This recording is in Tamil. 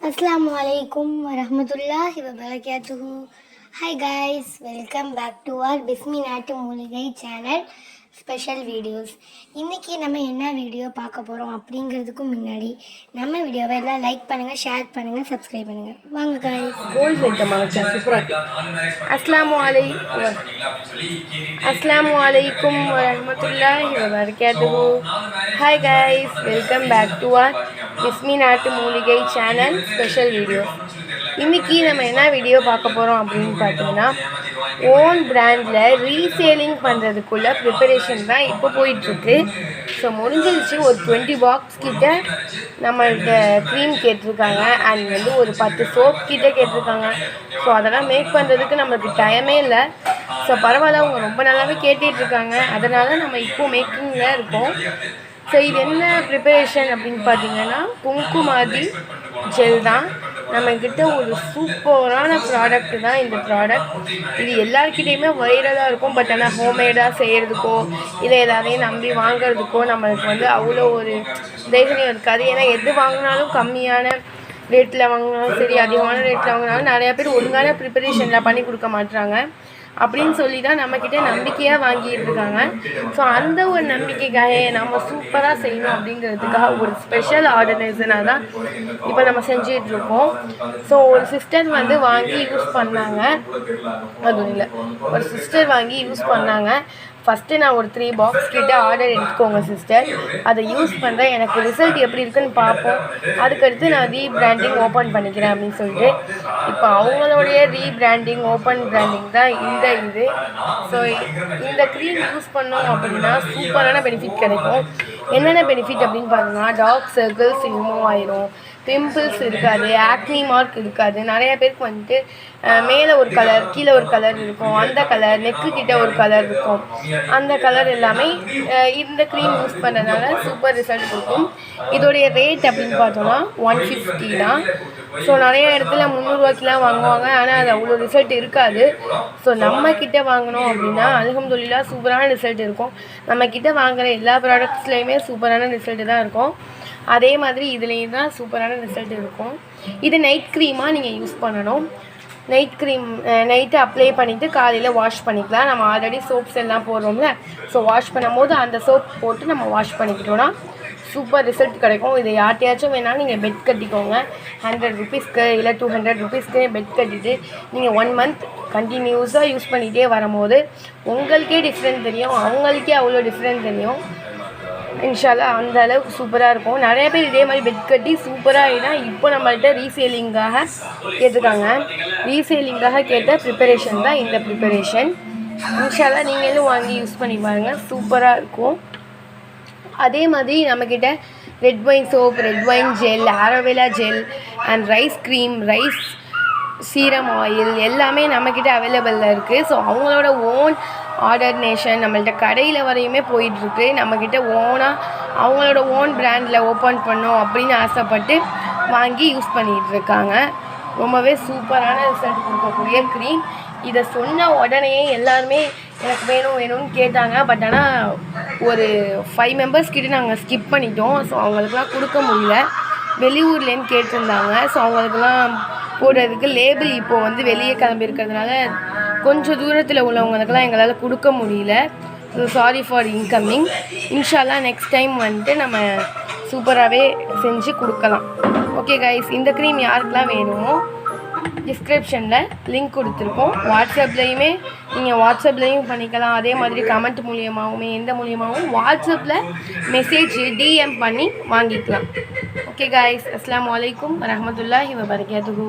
Assalamualaikum warahmatullahi wabarakatuh. Hi guys, welcome back to our Bismi Natu Muligai channel special videos. இன்றைக்கி நம்ம என்ன வீடியோ பார்க்க போகிறோம் அப்படிங்கிறதுக்கு முன்னாடி நம்ம வீடியோவை எல்லாம் லைக் பண்ணுங்கள், ஷேர் பண்ணுங்கள், சப்ஸ்கிரைப் பண்ணுங்கள். வாங்க காய்ஸ். அஸ்ஸலாமு அலைக்கும் வரஹ்மத்துல்லாஹி வபரகாத்துஹு. Hi guys, welcome back to our Bismi நாட்டு மூலிகை சேனல் ஸ்பெஷல் வீடியோ. இன்றைக்கி நம்ம என்ன வீடியோ பார்க்க போகிறோம் அப்படின்னு பார்த்தீங்கன்னா, ஓன் பிராண்டில் ரீசேலிங் பண்ணுறதுக்குள்ள ப்ரிப்பரேஷன் தான் இப்போ போயிட்டுருக்கு. ஸோ முடிஞ்சிருச்சு. ஒரு 20 பாக்ஸ் கிட்ட நம்மள்கிட்ட க்ரீம் கேட்டிருக்காங்க, அண்ட் ஒரு 10 சோப் கிட்ட கேட்டிருக்காங்க. ஸோ அதெல்லாம் மேக் பண்ணுறதுக்கு நம்மளுக்கு டைமே இல்லை. ஸோ பரவாயில்ல, அவங்க ரொம்ப நல்லாவே கேட்டுட்ருக்காங்க. அதனால் நம்ம இப்போது மேக்கிங்கில் இருக்கோம். ஸோ இது என்ன ப்ரிப்பரேஷன் அப்படின்னு பார்த்தீங்கன்னா, குங்குமாதி ஜெல் தான். நம்மக்கிட்ட ஒரு சூப்பரான ப்ராடக்ட் தான் இந்த ப்ராடக்ட். இது எல்லாருக்கிட்டேயுமே வைரலாக இருக்கும். பட் ஆனால் ஹோம்மேடாக செய்கிறதுக்கோ இல்லை எல்லாரையும் நம்பி வாங்கிறதுக்கோ நம்மளுக்கு அவ்வளோ ஒரு தைரியம் இருக்காது. ஏன்னா எது வாங்கினாலும் கம்மியான ரேட்டில் வாங்கினாலும் சரி, அதிகமான ரேட்டில் வாங்கினாலும் நிறையா பேர் ஒழுங்கான ப்ரிப்பரேஷனில் பண்ணி கொடுக்க மாட்டுறாங்க அப்படின்னு சொல்லி தான் நம்மக்கிட்ட நம்பிக்கையாக வாங்கிட்டு இருக்காங்க. ஸோ அந்த ஒரு நம்பிக்கைக்காக நம்ம சூப்பராக செய்யணும் அப்படிங்கிறதுக்காக ஒரு ஸ்பெஷல் ஆர்கனைசனாக தான் இப்போ நம்ம செஞ்சிட்ருக்கோம். ஸோ ஒரு சிஸ்டர் வாங்கி யூஸ் பண்ணாங்க. அதுவும் இல்லை, ஒரு சிஸ்டர் வாங்கி யூஸ் பண்ணாங்க. ஃபஸ்ட்டு நான் ஒரு 3 பாக்ஸ் கிட்ட ஆர்டர் எடுத்துக்கோங்க சிஸ்டர், அதை யூஸ் பண்ணுறேன், எனக்கு ரிசல்ட் எப்படி இருக்குன்னு பார்ப்போம், அதுக்கடுத்து நான் ரீபிராண்டிங் ஓப்பன் பண்ணிக்கிறேன் அப்படின்னு சொல்லிட்டு இப்போ அவங்களுடைய ரீபிராண்டிங் ஓப்பன் பிராண்டிங் தான் இது. ஸோ இந்த க்ரீம் யூஸ் பண்ணோம் அப்படின்னா சூப்பரான பெனிஃபிட் கிடைக்கும். என்னென்ன பெனிஃபிட் அப்படின்னு பார்த்தீங்கன்னா, டார்க் சர்க்கிள்ஸ் ரிமூவ் ஆயிரும், பிம்பிள்ஸ் இருக்காது, ஆக்னி மார்க் இருக்காது. நிறைய பேருக்கு மேலே ஒரு கலர் கீழே ஒரு கலர் இருக்கும், அந்த கலர் நெக்கு கிட்ட ஒரு கலர் இருக்கும், அந்த கலர் எல்லாமே இந்த க்ரீம் யூஸ் பண்ணுறதுனால சூப்பர் ரிசல்ட் கொடுக்கும். இதோடைய ரேட் அப்படின்னு பார்த்தோன்னா 150 தான். ஸோ நிறைய இடத்துல 300 ரூபாய்க்குலாம் வாங்குவாங்க, ஆனால் அது அவ்வளோ ரிசல்ட் இருக்காது. ஸோ நம்மக்கிட்ட வாங்கினோம் அப்படின்னா அல்ஹம்துலில்லாஹ் சூப்பரான ரிசல்ட் இருக்கும். நம்மக்கிட்ட வாங்குகிற எல்லா ப்ராடக்ட்ஸ்லேயுமே சூப்பரான ரிசல்ட்டு தான் இருக்கும். அதே மாதிரி இதுலேயும் தான் சூப்பரான ரிசல்ட் இருக்கும். இது நைட் க்ரீமாக நீங்கள் யூஸ் பண்ணணும். நைட் க்ரீம் நைட்டு அப்ளை பண்ணிவிட்டு காலையில் வாஷ் பண்ணிக்கலாம். நம்ம ஆல்ரெடி சோப்ஸ் எல்லாம் போடுறோம்ல, ஸோ வாஷ் பண்ணும் போது அந்த சோப் போட்டு நம்ம வாஷ் பண்ணிக்கிட்டோன்னா சூப்பர் ரிசல்ட் கிடைக்கும். இதை யார்ட்டையாச்சும் வேணாலும் நீங்கள் பெட் கட்டிக்கோங்க. 100 ருபீஸ்க்கு இல்லை 200 ருபீஸ்க்கு பெட் கட்டிட்டு நீங்கள் 1 மந்த் கண்டினியூஸாக யூஸ் பண்ணிகிட்டே வரும்போது உங்களுக்கே டிஃப்ரெண்ட் தெரியும், அவங்களுக்கே அவ்வளோ டிஃப்ரெண்ட் தெரியும். இன்ஷால்லா அந்த அளவுக்கு சூப்பராக இருக்கும். நிறைய பேர் இதே மாதிரி பெட் கட்டி சூப்பராக இப்போ நம்மள்கிட்ட ரீசேலிங்காக கேட்டிருக்காங்க. ரீசேலிங்காக கேட்ட ப்ரிப்பரேஷன் தான் இந்த ப்ரிப்பரேஷன். இன்ஷால்லா நீங்களும் வாங்கி யூஸ் பண்ணி பாருங்கள், சூப்பராக இருக்கும். அதே மாதிரி நம்மக்கிட்ட red wine soap, red wine gel, aloe vera gel and rice cream, rice serum oil எல்லாமே நம்மக்கிட்ட அவைலபிளில் இருக்குது. ஸோ அவங்களோட ஓன் ஆர்டர்னேஷன் நம்மள்கிட்ட கடையில் வரையுமே போயிட்டுருக்கு. நம்மக்கிட்ட ஓனாக அவங்களோட ஓன் பிராண்டில் ஓப்பன் பண்ணோம் அப்படின்னு ஆசைப்பட்டு வாங்கி யூஸ் பண்ணிகிட்ருக்காங்க. ரொம்பவே சூப்பரான ரிசல்ட் கொடுக்கக்கூடிய க்ரீம். இதை சொன்ன உடனே எல்லாருமே எனக்கு வேணும்னு கேட்டாங்க. பட் ஆனால் ஒரு 5 மெம்பர்ஸ் கிட்ட நாங்கள் ஸ்கிப் பண்ணிட்டோம். ஸோ அவங்களுக்குலாம் கொடுக்க முடியல. வெளியூர்லேருந்து கேட்டிருந்தாங்க. ஸோ அவங்களுக்குலாம் போடுறதுக்கு லேபிள் இப்போது வெளியே கிளம்பியிருக்கிறதுனால கொஞ்சம் தூரத்தில் உள்ளவங்களுக்கெல்லாம் எங்களால் கொடுக்க முடியல. So sorry for incoming. இன்ஷால்லா நெக்ஸ்ட் டைம் நம்ம சூப்பராகவே செஞ்சு கொடுக்கலாம். ஓகே கைஸ், இந்த க்ரீம் யாருக்கெல்லாம் வேணுமோ டிஸ்கிரிப்ஷனில் லிங்க் கொடுத்துருக்கோம். நீங்கள் வாட்ஸ்அப்லேயும் பண்ணிக்கலாம். அதே மாதிரி கமெண்ட் மூலியமாகவும் எந்த மூலியமாகவும் வாட்ஸ்அப்பில் மெசேஜ் டிஎம் பண்ணி வாங்கிக்கலாம். ஓகே கைஸ், அஸ்ஸலாமு அலைக்கும் வரஹ்மத்துல்லாஹி வபரகாத்துஹு.